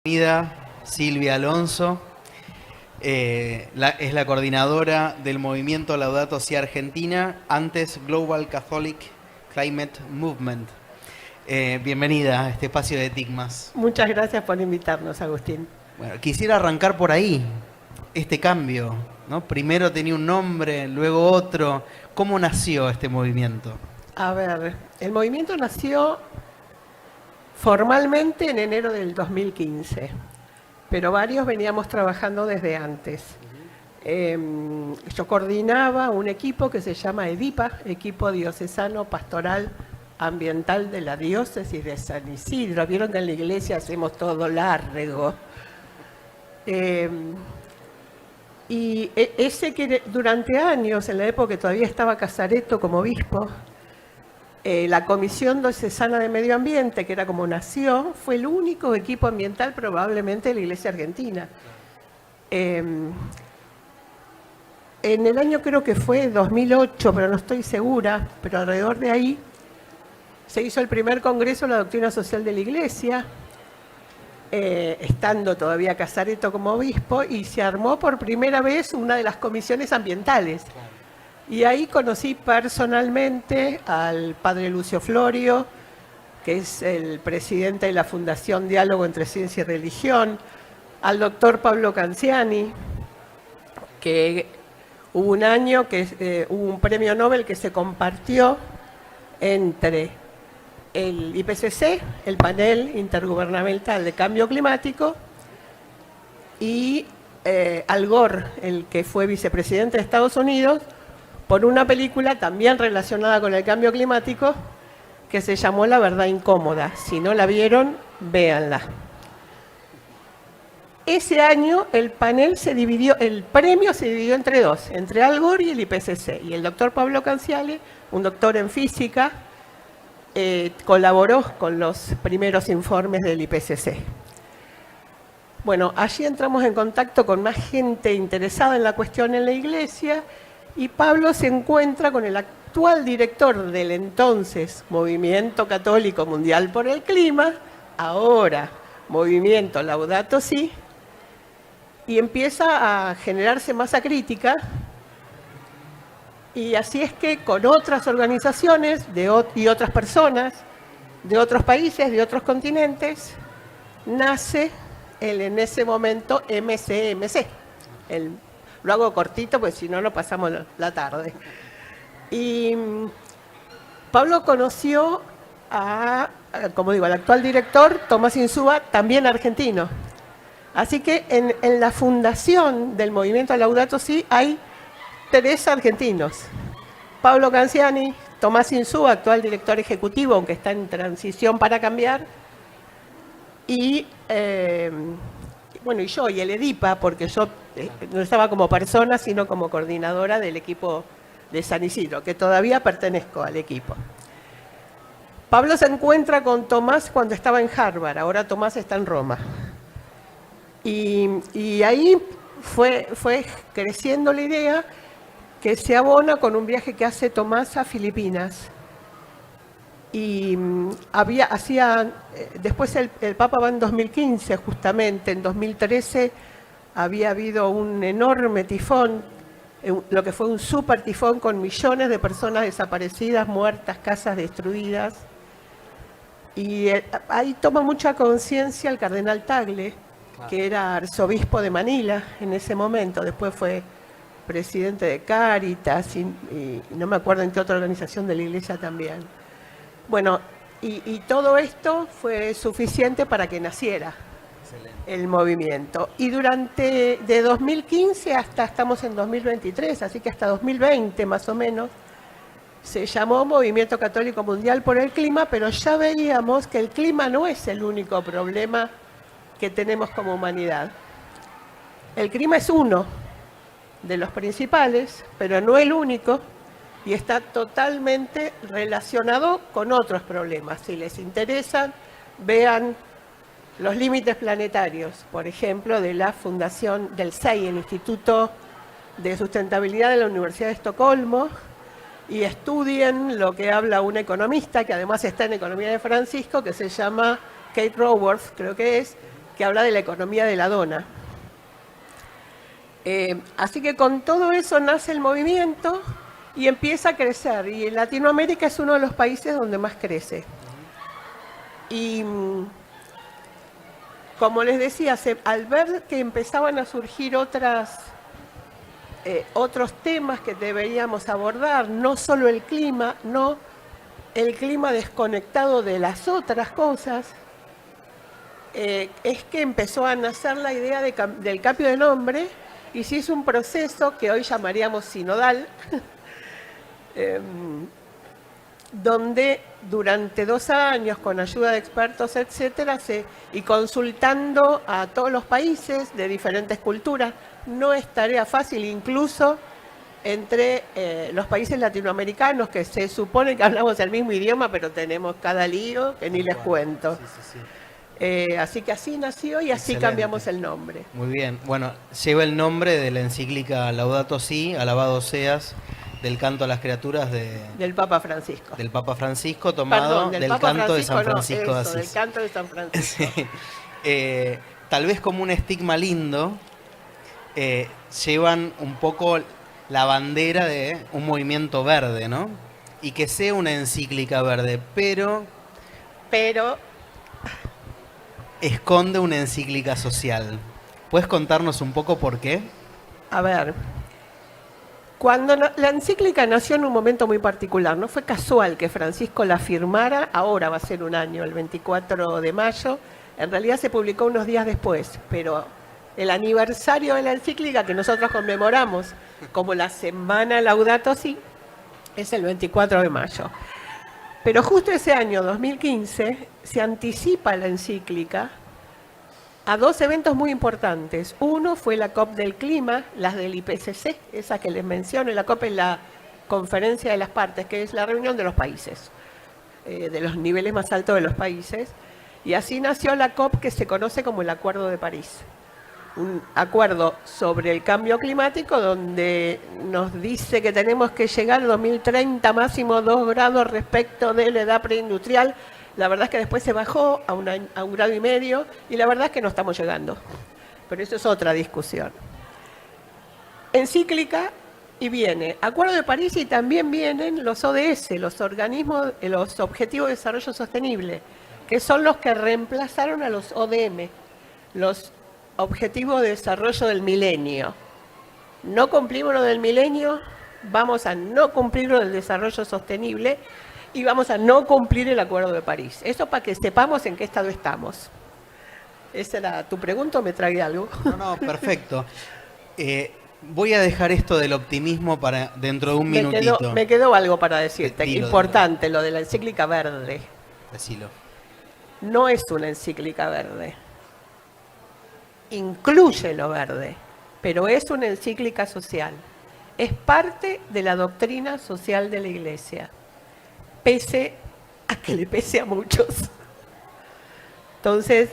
Bienvenida Silvia Alonso, es la coordinadora del movimiento Laudato Si Argentina, antes Global Catholic Climate Movement. Bienvenida a este espacio de Tigmas. Muchas gracias por invitarnos, Agustín. Bueno, quisiera arrancar por ahí, este cambio, ¿no? Primero tenía un nombre, luego otro. ¿Cómo nació este movimiento? A ver, el movimiento nació formalmente en enero del 2015, pero varios veníamos trabajando desde antes. Yo coordinaba un equipo que se llama EDIPA, Equipo Diocesano Pastoral Ambiental de la Diócesis de San Isidro. Vieron que en la iglesia hacemos todo largo. Y ese que durante años, en la época que todavía estaba Casareto como obispo, la Comisión Diocesana de Medio Ambiente, que era como nació, fue el único equipo ambiental probablemente de la Iglesia Argentina. En el año creo que fue 2008, pero no estoy segura, pero alrededor de ahí se hizo el primer congreso de la doctrina social de la Iglesia, estando todavía Casareto como obispo, y se armó por primera vez una de las comisiones ambientales. Y ahí conocí personalmente al padre Lucio Florio, que es el presidente de la Fundación Diálogo entre Ciencia y Religión, al doctor Pablo Canciani, que hubo un año que hubo un premio Nobel que se compartió entre el IPCC, el Panel Intergubernamental de Cambio Climático, y Al Gore, el que fue vicepresidente de Estados Unidos, por una película también relacionada con el cambio climático que se llamó La Verdad Incómoda. Si no la vieron, véanla. Ese año el premio se dividió entre dos, entre Al Gore y el IPCC. Y el doctor Pablo Canciani, un doctor en física, colaboró con los primeros informes del IPCC. Bueno, allí entramos en contacto con más gente interesada en la cuestión en la iglesia, y Pablo se encuentra con el actual director del entonces Movimiento Católico Mundial por el Clima, ahora Movimiento Laudato Si, y empieza a generarse masa crítica. Y así es que con otras organizaciones y otras personas de otros países, de otros continentes, nace en ese momento MCMC, lo hago cortito, pues si no, no pasamos la tarde. Y Pablo conoció al actual director, Tomás Insúa, también argentino. Así que en la fundación del movimiento Laudato Si hay 3 argentinos. Pablo Canciani, Tomás Insúa, actual director ejecutivo, aunque está en transición para cambiar, y yo y el EDIPA, porque yo no estaba como persona, sino como coordinadora del equipo de San Isidro, que todavía pertenezco al equipo. Pablo se encuentra con Tomás cuando estaba en Harvard, ahora Tomás está en Roma. Y ahí fue creciendo la idea, que se abona con un viaje que hace Tomás a Filipinas. Y después el Papa va en 2015, justamente. En 2013 había habido un enorme tifón, lo que fue un super tifón con millones de personas desaparecidas, muertas, casas destruidas. Y ahí toma mucha conciencia el cardenal Tagle, que era arzobispo de Manila en ese momento. Después fue presidente de Cáritas y no me acuerdo en qué otra organización de la iglesia también. Bueno, y todo esto fue suficiente para que naciera el movimiento. Y de 2015 hasta estamos en 2023, así que hasta 2020 más o menos, se llamó Movimiento Católico Mundial por el Clima, pero ya veíamos que el clima no es el único problema que tenemos como humanidad. El clima es uno de los principales, pero no el único, y está totalmente relacionado con otros problemas. Si les interesan, vean los límites planetarios, por ejemplo, de la fundación del SEI, el Instituto de Sustentabilidad de la Universidad de Estocolmo, y estudien lo que habla un economista, que además está en Economía de Francisco, que se llama Kate Raworth, creo que es, que habla de la economía de la dona. Así que con todo eso nace el movimiento y empieza a crecer. Y en Latinoamérica es uno de los países donde más crece. Y como les decía, al ver que empezaban a surgir otros temas que deberíamos abordar, no solo el clima, no el clima desconectado de las otras cosas, es que empezó a nacer la idea del cambio de nombre y se hizo un proceso que hoy llamaríamos sinodal, donde durante 2 años, con ayuda de expertos, etcétera, y consultando a todos los países de diferentes culturas, no es tarea fácil, incluso entre los países latinoamericanos, que se supone que hablamos el mismo idioma, pero tenemos cada lío que ni les cuento. Sí. Así que así nació y así cambiamos el nombre. Muy bien. Bueno, lleva el nombre de la encíclica Laudato Si, alabado seas, del canto a las criaturas del Papa Francisco. Del Papa Francisco, tomado del canto de San Francisco de Asís. Del canto de San Francisco. Sí. Tal vez como un estigma lindo, llevan un poco la bandera de un movimiento verde, ¿no? Y que sea una encíclica verde, pero esconde una encíclica social. ¿Puedes contarnos un poco por qué? A ver, cuando la encíclica nació en un momento muy particular, no fue casual que Francisco la firmara, ahora va a ser un año, el 24 de mayo, en realidad se publicó unos días después, pero el aniversario de la encíclica que nosotros conmemoramos como la Semana Laudato Si es el 24 de mayo. Pero justo ese año, 2015, se anticipa la encíclica a 2 eventos muy importantes. Uno fue la COP del clima, las del IPCC, esa que les menciono. La COP es la Conferencia de las Partes, que es la reunión de los países, de los niveles más altos de los países. Y así nació la COP, que se conoce como el Acuerdo de París. Un acuerdo sobre el cambio climático donde nos dice que tenemos que llegar al 2030 máximo 2 grados respecto de la edad preindustrial. La verdad es que después se bajó a 1,5 grados y la verdad es que no estamos llegando. Pero eso es otra discusión. Encíclica y viene Acuerdo de París y también vienen los ODS, los Objetivos de Desarrollo Sostenible, que son los que reemplazaron a los ODM, los Objetivos de Desarrollo del Milenio. No cumplimos lo del milenio, vamos a no cumplir lo del desarrollo sostenible y vamos a no cumplir el Acuerdo de París. Eso para que sepamos en qué estado estamos. ¿Esa era tu pregunta o me tragué algo? No, perfecto. Voy a dejar esto del optimismo para dentro de un minutito. Me quedó algo para decirte, importante, lo de la encíclica verde. Decilo. No es una encíclica verde. Incluye lo verde, pero es una encíclica social. Es parte de la doctrina social de la Iglesia, pese a que le pese a muchos. Entonces,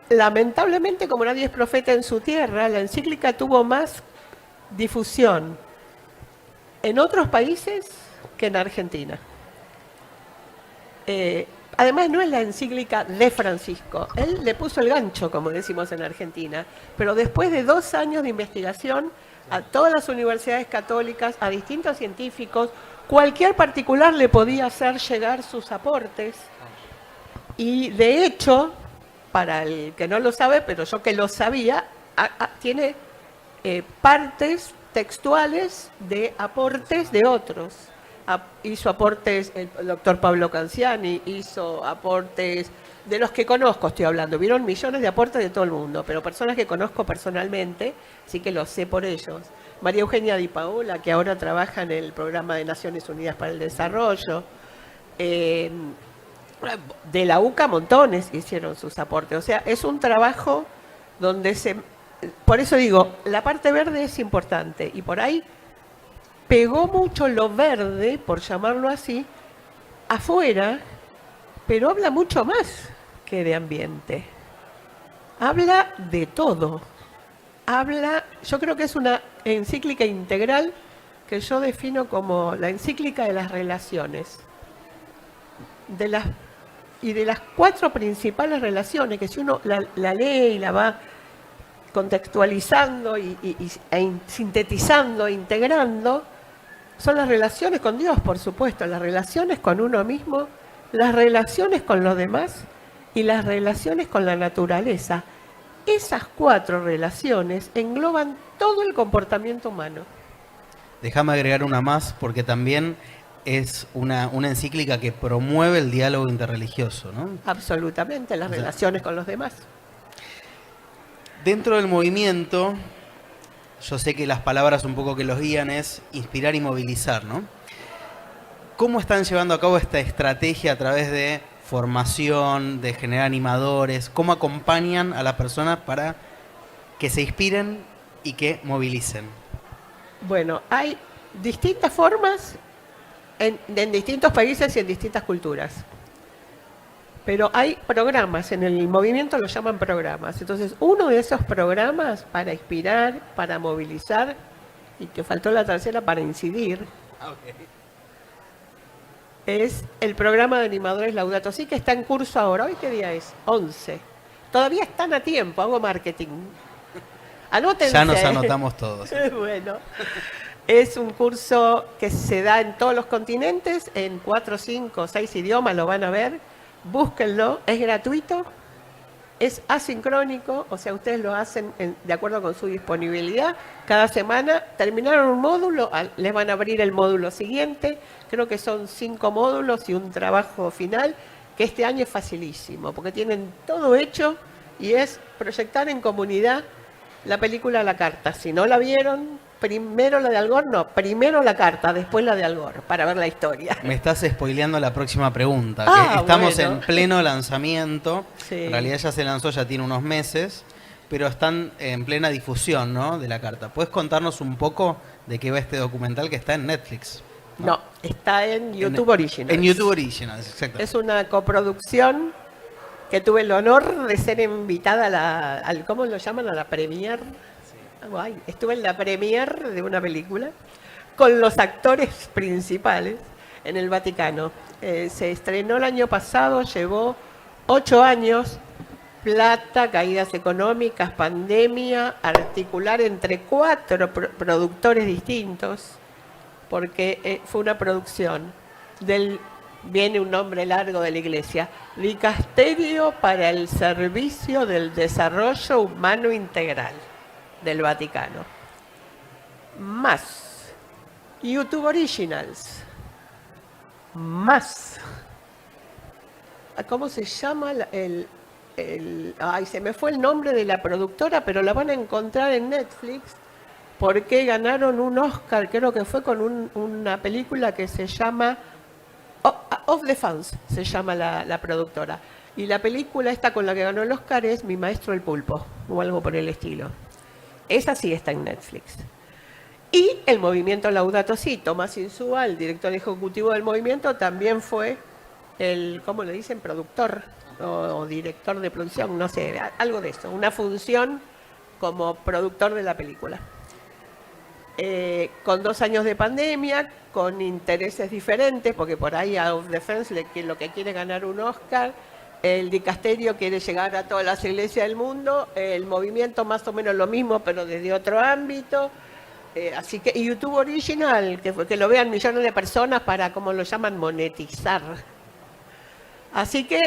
lamentablemente, como nadie es profeta en su tierra, la encíclica tuvo más difusión en otros países que en Argentina. Además, no es la encíclica de Francisco. Él le puso el gancho, como decimos en Argentina. Pero después de 2 años de investigación, a todas las universidades católicas, a distintos científicos, cualquier particular le podía hacer llegar sus aportes. Y de hecho, para el que no lo sabe, pero yo que lo sabía, tiene partes textuales de aportes de otros. Hizo aportes el doctor Pablo Canciani, hizo aportes de los que conozco, estoy hablando. Vieron millones de aportes de todo el mundo, pero personas que conozco personalmente, sí que lo sé por ellos. María Eugenia Di Paola, que ahora trabaja en el programa de Naciones Unidas para el Desarrollo. De la UCA montones hicieron sus aportes. O sea, es un trabajo donde por eso digo, la parte verde es importante y por ahí pegó mucho lo verde, por llamarlo así, afuera, pero habla mucho más que de ambiente. Habla de todo. Yo creo que es una encíclica integral que yo defino como la encíclica de las relaciones. Y de las 4 principales relaciones, que si uno la lee y la va contextualizando sintetizando, integrando, son las relaciones con Dios, por supuesto, las relaciones con uno mismo, las relaciones con los demás y las relaciones con la naturaleza. Esas 4 relaciones engloban todo el comportamiento humano. Déjame agregar una más, porque también es una encíclica que promueve el diálogo interreligioso, ¿no? Absolutamente, las relaciones con los demás. Dentro del movimiento, yo sé que las palabras un poco que los guían es inspirar y movilizar, ¿no? ¿Cómo están llevando a cabo esta estrategia a través de formación, de generar animadores? ¿Cómo acompañan a las personas para que se inspiren y que movilicen? Bueno, hay distintas formas en distintos países y en distintas culturas. Pero hay programas, en el movimiento lo llaman programas. Entonces, uno de esos programas para inspirar, para movilizar, y que faltó la tercera, para incidir, es el programa de animadores Laudato Si, que está en curso ahora. ¿Hoy qué día es? 11. Todavía están a tiempo, hago marketing. Anótense. Ya nos anotamos todos. Bueno, es un curso que se da en todos los continentes, en 4, 5, 6 idiomas, lo van a ver. Búsquenlo, es gratuito, es asincrónico, o sea, ustedes lo hacen de acuerdo con su disponibilidad. Cada semana terminaron un módulo, les van a abrir el módulo siguiente. Creo que son 5 módulos y un trabajo final, que este año es facilísimo, porque tienen todo hecho y es proyectar en comunidad la película La Carta. Si no la vieron, primero la de Al Gore, no, primero La Carta, después la de Al Gore, para ver la historia. Me estás spoileando la próxima pregunta. Ah, que estamos bueno. en pleno lanzamiento. Sí. En realidad ya se lanzó, ya tiene unos meses, pero están en plena difusión, ¿no?, de La Carta. ¿Puedes contarnos un poco de qué va este documental que está en Netflix? No, está en YouTube Originals. En YouTube Originals, exacto. Es una coproducción que tuve el honor de ser invitada al ¿cómo lo llaman? A la premier. Ay, estuve en la premier de una película con los actores principales en el Vaticano. Se estrenó el año pasado, llevó 8 años, plata, caídas económicas, pandemia, articular entre 4 productores distintos, porque fue una producción viene un nombre largo de la Iglesia, Dicasterio para el Servicio del Desarrollo Humano Integral del Vaticano, más YouTube Originals, más, ¿cómo se llama? Ay, se me fue el nombre de la productora, pero la van a encontrar en Netflix, porque ganaron un Oscar, creo que fue con una película que se llama Of the Fans, se llama la productora. Y la película esta con la que ganó el Oscar es Mi Maestro el Pulpo, o algo por el estilo. Esa sí está en Netflix. Y el movimiento Laudato Si, Tomás Insúa, el director ejecutivo del movimiento, también fue ¿cómo le dicen? Productor o director de producción, no sé, algo de eso. Una función como productor de la película. Con 2 años de pandemia, con intereses diferentes, porque por ahí a Of Defense lo que quiere ganar un Oscar, el dicasterio quiere llegar a todas las iglesias del mundo, el movimiento más o menos lo mismo, pero desde otro ámbito. Así que YouTube Original, que lo vean millones de personas para, como lo llaman, monetizar. Así que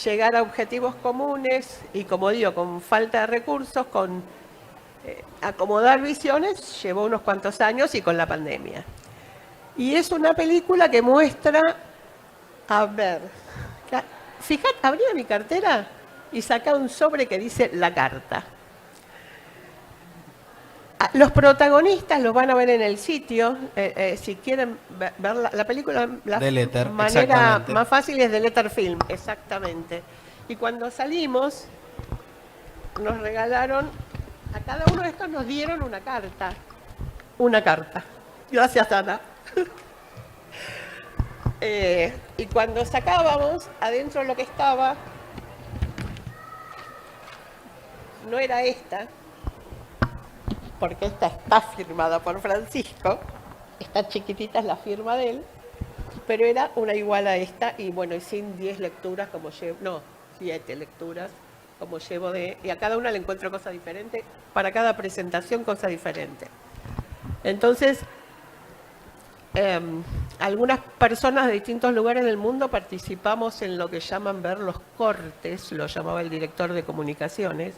llegar a objetivos comunes y, como digo, con falta de recursos, con acomodar visiones, llevó unos cuantos años y con la pandemia. Y es una película que muestra, a ver, fíjate, abrí mi cartera y saca un sobre que dice La Carta. Los protagonistas los van a ver en el sitio, si quieren ver la película, la Letter, manera más fácil es de Letter Film, exactamente. Y cuando salimos, nos regalaron, a cada uno de estos nos dieron una carta. Una carta. Gracias, Ana. Y cuando sacábamos, adentro lo que estaba, no era esta, porque esta está firmada por Francisco, esta chiquitita es la firma de él, pero era una igual a esta y bueno, y sin 10 lecturas como llevo, no, 7 lecturas como llevo y a cada una le encuentro cosas diferentes, para cada presentación cosa diferente. Entonces, algunas personas de distintos lugares del mundo participamos en lo que llaman ver los cortes, lo llamaba el director de comunicaciones.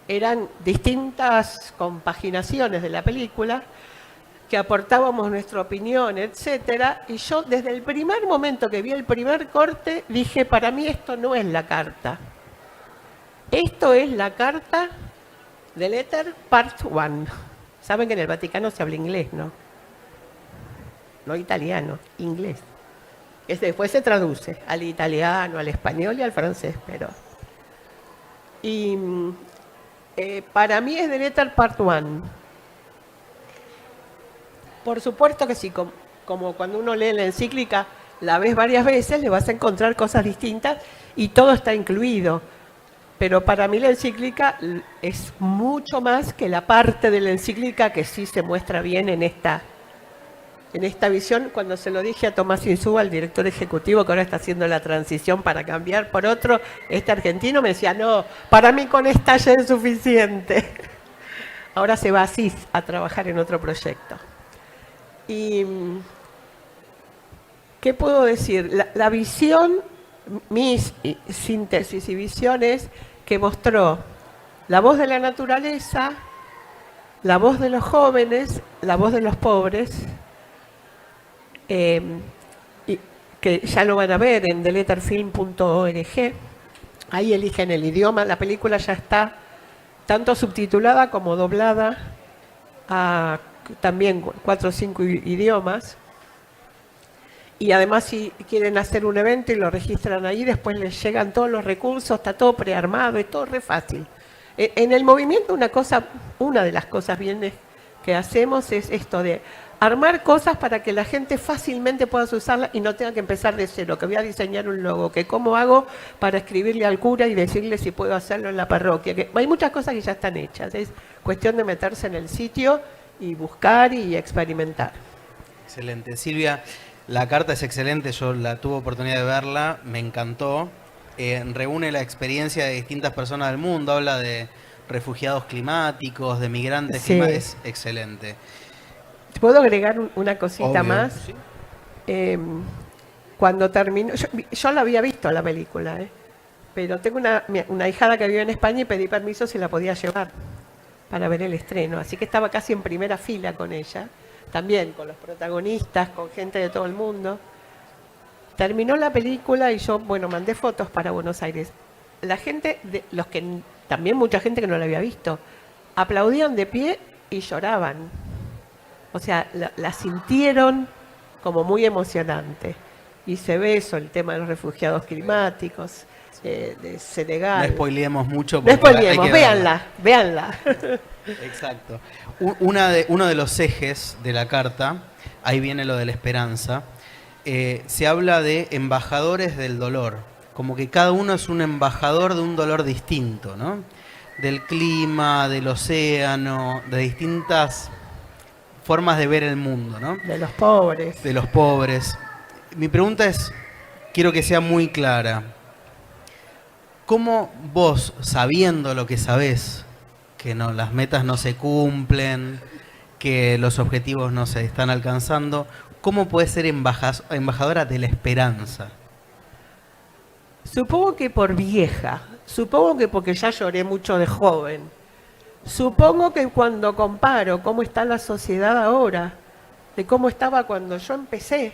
Eran distintas compaginaciones de la película que aportábamos nuestra opinión, etcétera, y yo desde el primer momento que vi el primer corte dije, para mí esto no es la carta. Esto es la carta de Letter Part 1. Saben que en el Vaticano se habla inglés, ¿no? No italiano, inglés. Después se traduce al italiano, al español y al francés, pero... Y para mí es de Letter Part 1. Por supuesto que sí, como cuando uno lee la encíclica, la ves varias veces, le vas a encontrar cosas distintas y todo está incluido. Pero para mí la encíclica es mucho más que la parte de la encíclica que sí se muestra bien en esta visión. Cuando se lo dije a Tomás Insúa, el director ejecutivo que ahora está haciendo la transición para cambiar por otro, este argentino me decía, no, para mí con esta ya es suficiente. Ahora se va así a trabajar en otro proyecto. Y, ¿qué puedo decir? La visión, mis síntesis y visiones que mostró la voz de la naturaleza, la voz de los jóvenes, la voz de los pobres, y que ya lo van a ver en theletterfilm.org. Ahí eligen el idioma, la película ya está tanto subtitulada como doblada a también 4 o 5 idiomas. Y además si quieren hacer un evento y lo registran ahí, después les llegan todos los recursos, está todo prearmado, es todo re fácil. En el movimiento una de las cosas bien que hacemos es esto de armar cosas para que la gente fácilmente pueda usarlas y no tenga que empezar de cero, que voy a diseñar un logo, que cómo hago para escribirle al cura y decirle si puedo hacerlo en la parroquia. Que hay muchas cosas que ya están hechas, es cuestión de meterse en el sitio y buscar y experimentar. Excelente. Silvia, la carta es excelente, yo la tuve oportunidad de verla, me encantó. Reúne la experiencia de distintas personas del mundo, habla de refugiados climáticos, de migrantes climáticos, es excelente. ¿Puedo agregar una cosita Obvio, más? ¿sí? Cuando terminó, yo la había visto la película, pero tengo una hijada que vive en España y pedí permiso si la podía llevar para ver el estreno, así que estaba casi en primera fila con ella, también con los protagonistas, con gente de todo el mundo. Terminó la película y yo, bueno, mandé fotos para Buenos Aires. La gente, también mucha gente que no la había visto, aplaudían de pie y lloraban. O sea, la sintieron como muy emocionante. Y se ve eso, el tema de los refugiados climáticos, de Senegal. No spoileemos mucho. No spoileemos, véanla. Exacto. Uno de los ejes de la carta, ahí viene lo de la esperanza, se habla de embajadores del dolor, como que cada uno es un embajador de un dolor distinto, ¿no? Del clima, del océano, de distintas formas de ver el mundo, ¿no? De los pobres. De los pobres. Mi pregunta es, quiero que sea muy clara. ¿Cómo vos, sabiendo lo que sabés, que no, las metas no se cumplen, que los objetivos no se están alcanzando, cómo podés ser embajadora de la esperanza? Supongo que por vieja, supongo que porque ya lloré mucho de joven, supongo que cuando comparo cómo está la sociedad ahora, de cómo estaba cuando yo empecé.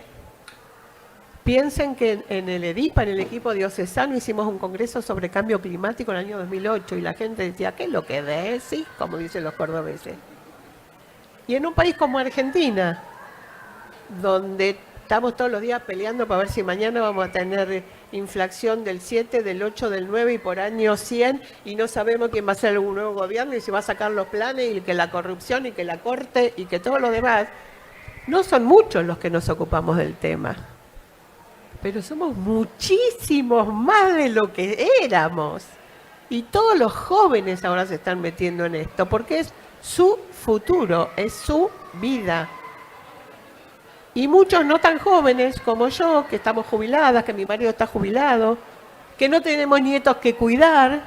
Piensen que en el EDIPA, en el equipo diocesano, hicimos un congreso sobre cambio climático en el año 2008 y la gente decía, ¿qué es lo que decís? Como dicen los cordobeses. Y en un país como Argentina, donde estamos todos los días peleando para ver si mañana vamos a tener inflación del 7, del 8, del 9 y por año 100 y no sabemos quién va a ser un nuevo gobierno y si va a sacar los planes y que la corrupción y que la corte y que todo lo demás. No son muchos los que nos ocupamos del tema. Pero somos muchísimos más de lo que éramos. Y todos los jóvenes ahora se están metiendo en esto, porque es su futuro, es su vida. Y muchos no tan jóvenes como yo, que estamos jubiladas, que mi marido está jubilado, que no tenemos nietos que cuidar,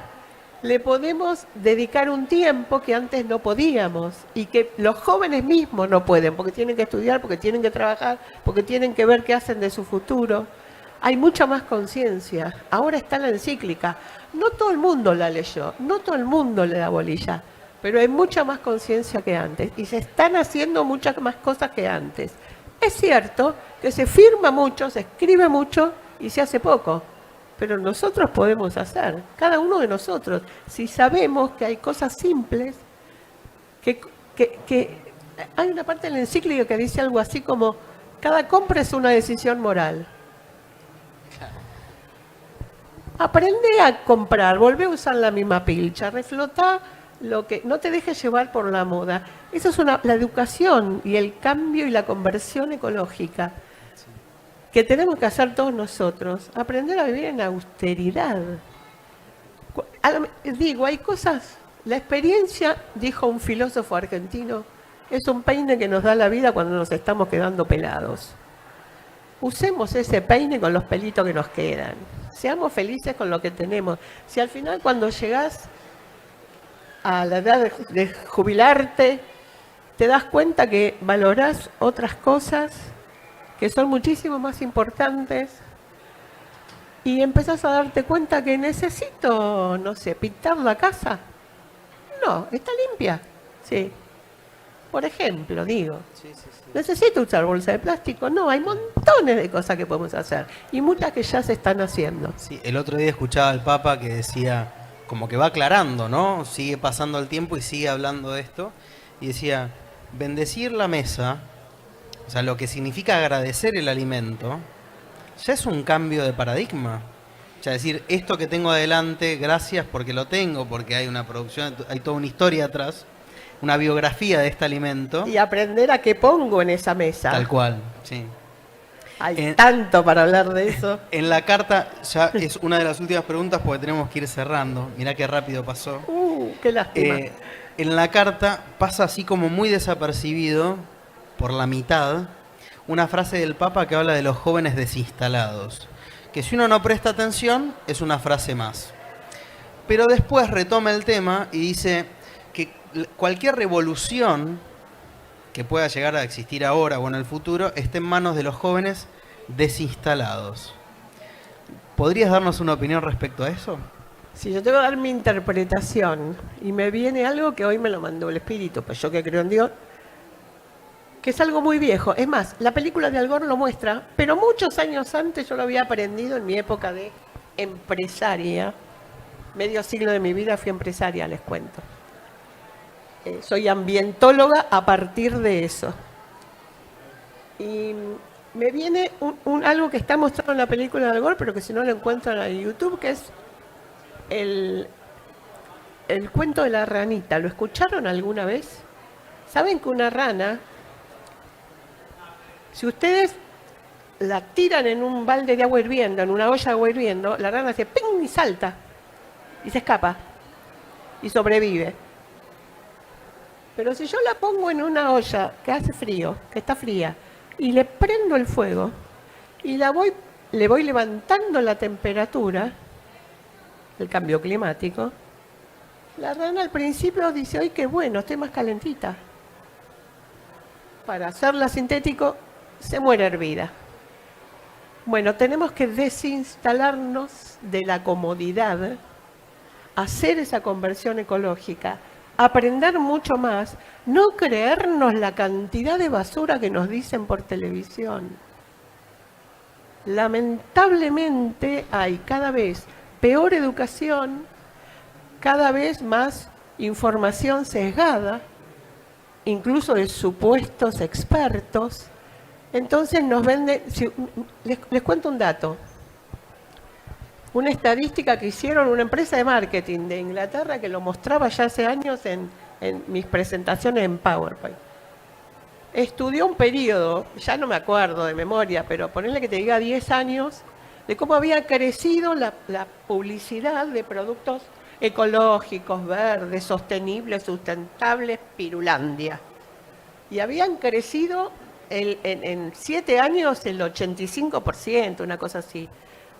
le podemos dedicar un tiempo que antes no podíamos y que los jóvenes mismos no pueden, porque tienen que estudiar, porque tienen que trabajar, porque tienen que ver qué hacen de su futuro. Hay mucha más conciencia. Ahora está la encíclica. No todo el mundo la leyó, no todo el mundo le da bolilla, pero hay mucha más conciencia que antes y se están haciendo muchas más cosas que antes. Es cierto que se firma mucho, se escribe mucho y se hace poco, pero nosotros podemos hacer, cada uno de nosotros, si sabemos que hay cosas simples, que hay una parte de la encíclica que dice algo así como, cada compra es una decisión moral. Aprende a comprar, volvé a usar la misma pilcha, reflotá lo que no te dejes llevar por la moda. Eso es la educación y el cambio y la conversión ecológica que tenemos que hacer todos nosotros. Aprender a vivir en austeridad. Digo, hay cosas, la experiencia, dijo un filósofo argentino, es un peine que nos da la vida cuando nos estamos quedando pelados. Usemos ese peine con los pelitos que nos quedan. Seamos felices con lo que tenemos. Si al final cuando llegás a la edad de jubilarte, te das cuenta que valorás otras cosas que son muchísimo más importantes y empezás a darte cuenta que necesito, no sé, pintar la casa. No, está limpia. Sí. Por ejemplo, digo. Sí. ¿Necesito usar bolsa de plástico? No, hay montones de cosas que podemos hacer y muchas que ya se están haciendo. Sí, el otro día escuchaba al Papa que decía, como que va aclarando, ¿no? Sigue pasando el tiempo y sigue hablando de esto. Y decía, bendecir la mesa, o sea, lo que significa agradecer el alimento, ya es un cambio de paradigma. O sea, decir, esto que tengo adelante, gracias porque lo tengo, porque hay una producción, hay toda una historia atrás, una biografía de este alimento. Y aprender a qué pongo en esa mesa. Tal cual, sí. Hay tanto para hablar de eso. En la carta, ya es una de las últimas preguntas porque tenemos que ir cerrando. Mirá qué rápido pasó. Qué lástima. En la carta pasa así como muy desapercibido, por la mitad, una frase del Papa que habla de los jóvenes desinstalados. Que si uno no presta atención, es una frase más. Pero después retoma el tema y dice que cualquier revolución que pueda llegar a existir ahora o en el futuro esté en manos de los jóvenes desinstalados. ¿Podrías darnos una opinión respecto a eso? Si yo tengo que dar mi interpretación y me viene algo que hoy me lo mandó el Espíritu, pues yo que creo en Dios, que es algo muy viejo. Es más, la película de Al Gore lo muestra, pero muchos años antes yo lo había aprendido en mi época de empresaria. Medio siglo de mi vida fui empresaria, les cuento. Soy ambientóloga a partir de eso. Y me viene algo que está mostrado en la película de Al Gore, pero que si no lo encuentran en YouTube, que es el cuento de la ranita. ¿Lo escucharon alguna vez? ¿Saben que una rana, si ustedes la tiran en un balde de agua hirviendo, en una olla de agua hirviendo, la rana hace ¡ping! Y salta, y se escapa, y sobrevive. Pero si yo la pongo en una olla que hace frío, que está fría, y le prendo el fuego, y le voy levantando la temperatura, el cambio climático, la rana al principio dice, ¡ay, qué bueno, estoy más calentita! Para hacerla sintético, se muere hervida. Bueno, tenemos que desinstalarnos de la comodidad, hacer esa conversión ecológica, aprender mucho más, no creernos la cantidad de basura que nos dicen por televisión. Lamentablemente hay cada vez peor educación, cada vez más información sesgada, incluso de supuestos expertos. Entonces nos venden, les cuento un dato, una estadística que hicieron una empresa de marketing de Inglaterra que lo mostraba ya hace años en mis presentaciones en PowerPoint. Estudió un periodo, ya no me acuerdo de memoria, pero ponerle que te diga 10 años, de cómo había crecido la publicidad de productos ecológicos, verdes, sostenibles, sustentables, Pirulandia. Y habían crecido en 7 años el 85%, una cosa así.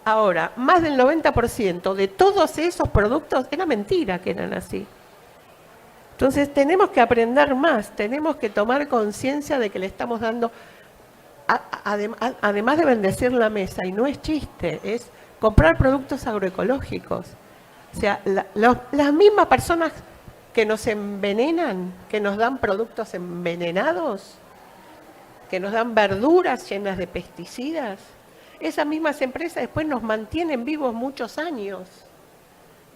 Ahora, más del 90% de todos esos productos era mentira que eran así. Entonces tenemos que aprender más, tenemos que tomar conciencia de que le estamos dando, además de bendecir la mesa, y no es chiste, es comprar productos agroecológicos. O sea, las mismas personas que nos envenenan, que nos dan productos envenenados, que nos dan verduras llenas de pesticidas, esas mismas empresas después nos mantienen vivos muchos años,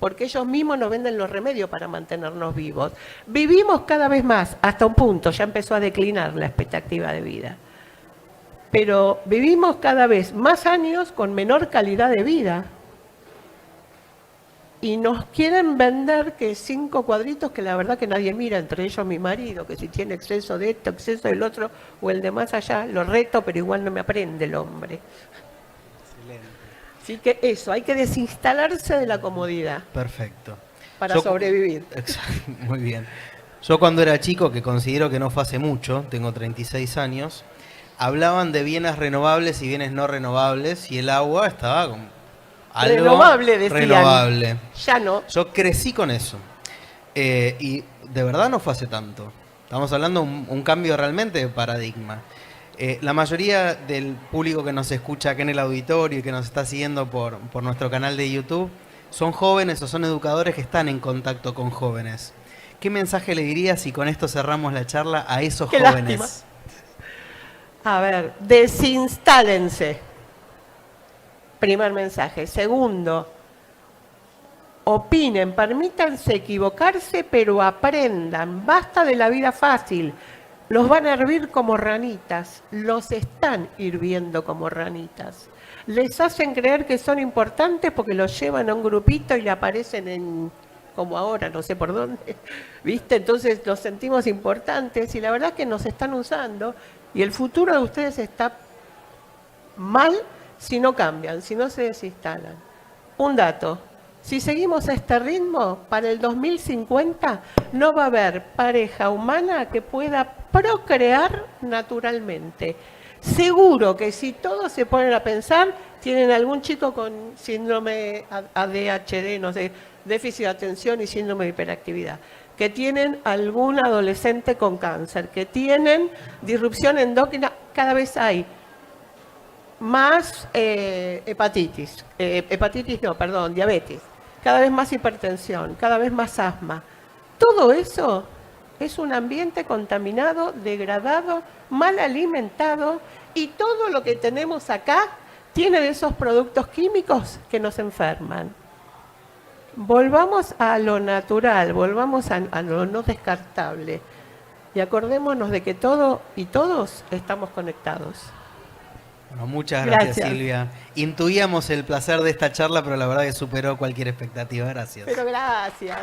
porque ellos mismos nos venden los remedios para mantenernos vivos. Vivimos cada vez más, hasta un punto, ya empezó a declinar la expectativa de vida, pero vivimos cada vez más años con menor calidad de vida. Y nos quieren vender que 5 cuadritos que la verdad que nadie mira, entre ellos mi marido, que si tiene exceso de esto, exceso del otro, o el de más allá, lo reto, pero igual no me aprende el hombre. Excelente. Así que eso, hay que desinstalarse de la comodidad. Perfecto. Para sobrevivir. Muy bien. Yo cuando era chico, que considero que no fue hace mucho, tengo 36 años, hablaban de bienes renovables y bienes no renovables, y el agua estaba como algo renovable, decían. Renovable. Ya no. Yo crecí con eso. Y de verdad no fue hace tanto. Estamos hablando de un cambio realmente de paradigma. La mayoría del público que nos escucha acá en el auditorio y que nos está siguiendo por nuestro canal de YouTube son jóvenes o son educadores que están en contacto con jóvenes. ¿Qué mensaje le dirías, y con esto cerramos la charla, a esos Qué jóvenes? lástima. A ver, desinstálense. Primer mensaje. Segundo, opinen, permítanse equivocarse, pero aprendan. Basta de la vida fácil. Los van a hervir como ranitas. Los están hirviendo como ranitas. Les hacen creer que son importantes porque los llevan a un grupito y le aparecen en, como ahora, no sé por dónde, ¿viste? Entonces los sentimos importantes y la verdad es que nos están usando y el futuro de ustedes está mal si no cambian, si no se desinstalan. Un dato, si seguimos a este ritmo, para el 2050 no va a haber pareja humana que pueda procrear naturalmente. Seguro que si todos se ponen a pensar, tienen algún chico con síndrome ADHD, no sé, déficit de atención y síndrome de hiperactividad, que tienen algún adolescente con cáncer, que tienen disrupción endocrina, cada vez hay más diabetes, cada vez más hipertensión, cada vez más asma. Todo eso es un ambiente contaminado, degradado, mal alimentado, y todo lo que tenemos acá tiene de esos productos químicos que nos enferman. Volvamos a lo natural, volvamos a lo no descartable y acordémonos de que todo y todos estamos conectados. Bueno, muchas gracias, Silvia. Intuíamos el placer de esta charla, pero la verdad que superó cualquier expectativa. Gracias. Pero gracias.